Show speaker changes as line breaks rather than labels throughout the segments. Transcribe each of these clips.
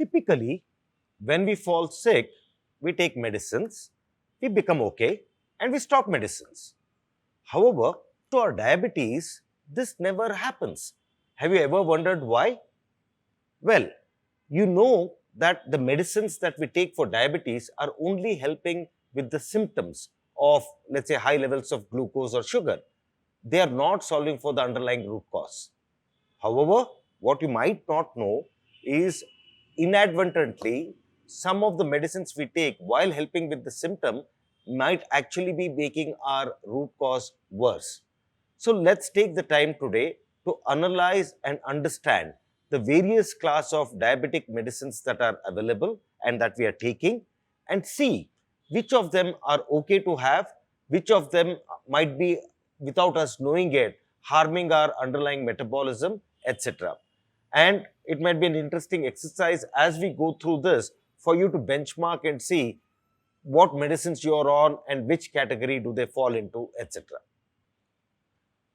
typically, when we fall sick, we take medicines, we become okay, and we stop medicines. However, to our diabetes, this never happens. Have you ever wondered why? Well, you know that the medicines that we take for diabetes are only helping with the symptoms of, let's say, high levels of glucose or sugar. They are not solving for the underlying root cause. However, what you might not know is inadvertently, some of the medicines we take while helping with the symptom might actually be making our root cause worse. So let's take the time today to analyze and understand the various class of diabetic medicines that are available and that we are taking, and see which of them are okay to have, which of them might be, without us knowing it, harming our underlying metabolism, etc. And it might be an interesting exercise as we go through this for you to benchmark and see what medicines you are on and which category do they fall into, etc.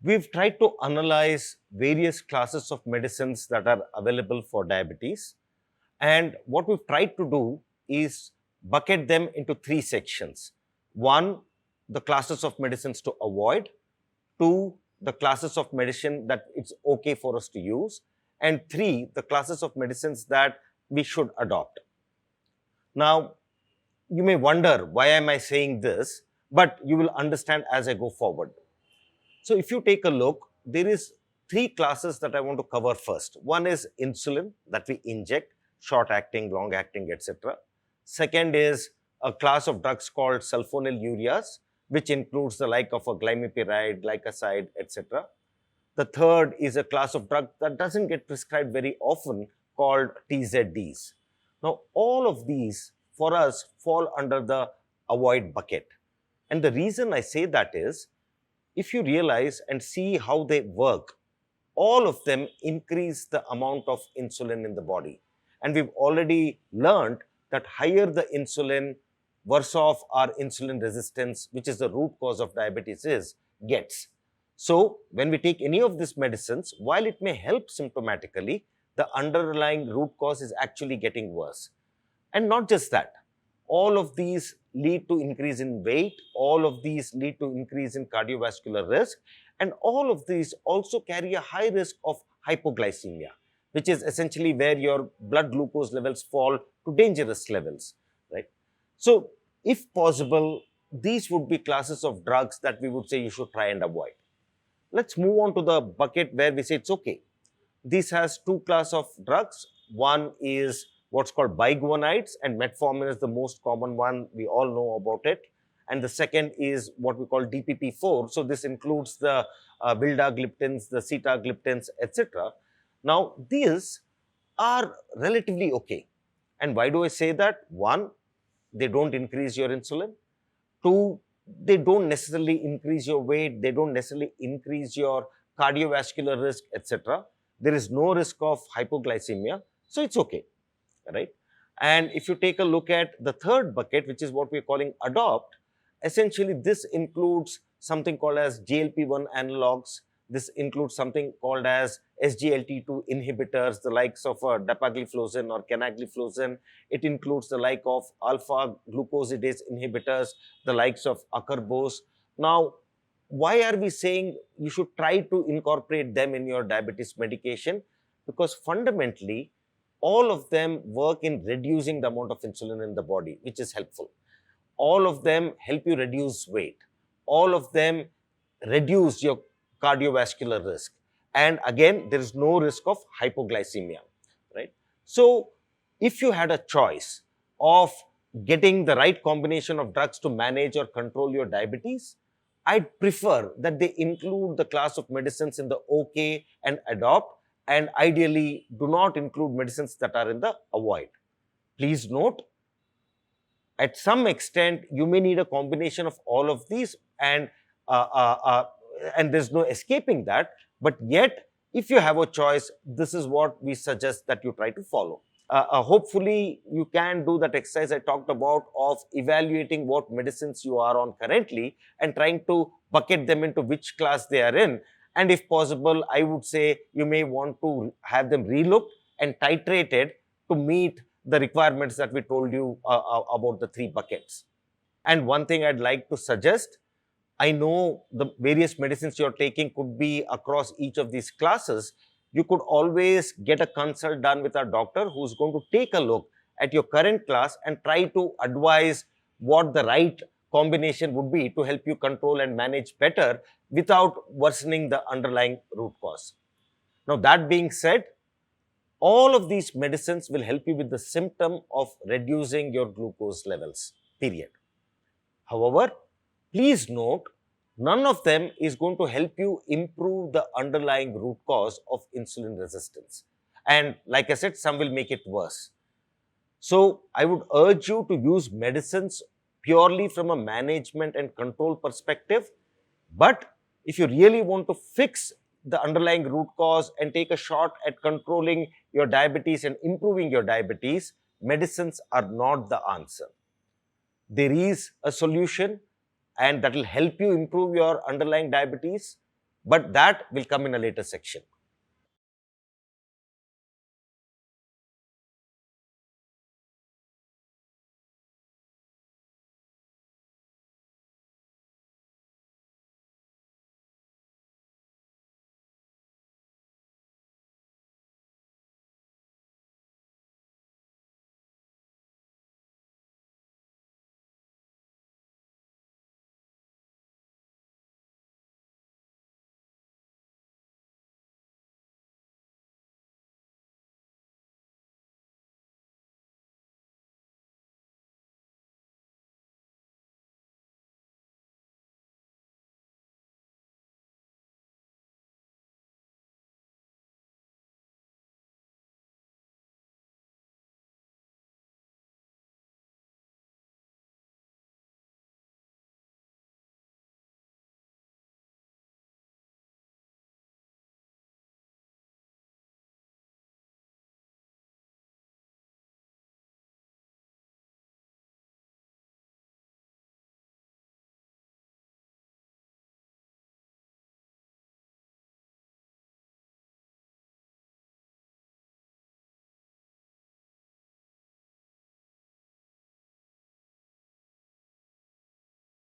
We've tried to analyze various classes of medicines that are available for diabetes. And what we've tried to do is bucket them into three sections. One, the classes of medicines to avoid. Two, the classes of medicine that it's okay for us to use. And three, the classes of medicines that we should adopt. Now, you may wonder, why am I saying this? But you will understand as I go forward. So if you take a look, there is three classes that I want to cover first. One is insulin that we inject, short acting, long acting, etc. Second is a class of drugs called sulfonylureas, which includes the like of a glimepiride, glycoside, etc. The third is a class of drug that doesn't get prescribed very often called TZDs. Now, all of these for us fall under the avoid bucket. And the reason I say that is, if you realize and see how they work, all of them increase the amount of insulin in the body. And we've already learned that higher the insulin, worse off our insulin resistance, which is the root cause of diabetes, gets. So when we take any of these medicines, while it may help symptomatically, the underlying root cause is actually getting worse. And not just that, all of these lead to increase in weight, all of these lead to increase in cardiovascular risk, and all of these also carry a high risk of hypoglycemia, which is essentially where your blood glucose levels fall to dangerous levels, right? So if possible, these would be classes of drugs that we would say you should try and avoid. Let's move on to the bucket where we say it's okay. This has two classes of drugs. One is what's called biguanides, and metformin is the most common one. We all know about it. And the second is what we call DPP-4. So this includes the vildagliptins, the sitagliptins, etc. Now, these are relatively okay. And why do I say that? One, they don't increase your insulin. Two, they don't necessarily increase your weight. They don't necessarily increase your cardiovascular risk, etc. There is no risk of hypoglycemia. So it's okay, right? And if you take a look at the third bucket, which is what we're calling adopt, essentially this includes something called as GLP-1 analogs. This includes something called as SGLT2 inhibitors, the likes of dapagliflozin or canagliflozin. It includes the like of alpha glucosidase inhibitors, the likes of acarbose. Now, why are we saying you should try to incorporate them in your diabetes medication? Because fundamentally, all of them work in reducing the amount of insulin in the body, which is helpful. All of them help you reduce weight. All of them reduce your cardiovascular risk. And again, there is no risk of hypoglycemia, right? So if you had a choice of getting the right combination of drugs to manage or control your diabetes, I'd prefer that they include the class of medicines in the okay and adopt, and ideally do not include medicines that are in the avoid. Please note, at some extent, you may need a combination of all of these, and there's no escaping that. But yet, if you have a choice, this is what we suggest that you try to follow. Hopefully, you can do that exercise I talked about of evaluating what medicines you are on currently and trying to bucket them into which class they are in. And if possible, I would say you may want to have them relooked and titrated to meet the requirements that we told you about the 3 buckets. And one thing I'd like to suggest, I know the various medicines you're taking could be across each of these classes. You could always get a consult done with a doctor who's going to take a look at your current class and try to advise what the right combination would be to help you control and manage better without worsening the underlying root cause. Now, that being said, all of these medicines will help you with the symptom of reducing your glucose levels, period. However, please note, none of them is going to help you improve the underlying root cause of insulin resistance. And like I said, some will make it worse. So, I would urge you to use medicines purely from a management and control perspective. But if you really want to fix the underlying root cause and take a shot at controlling your diabetes and improving your diabetes, medicines are not the answer. There is a solution, and that will help you improve your underlying diabetes, but that will come in a later section.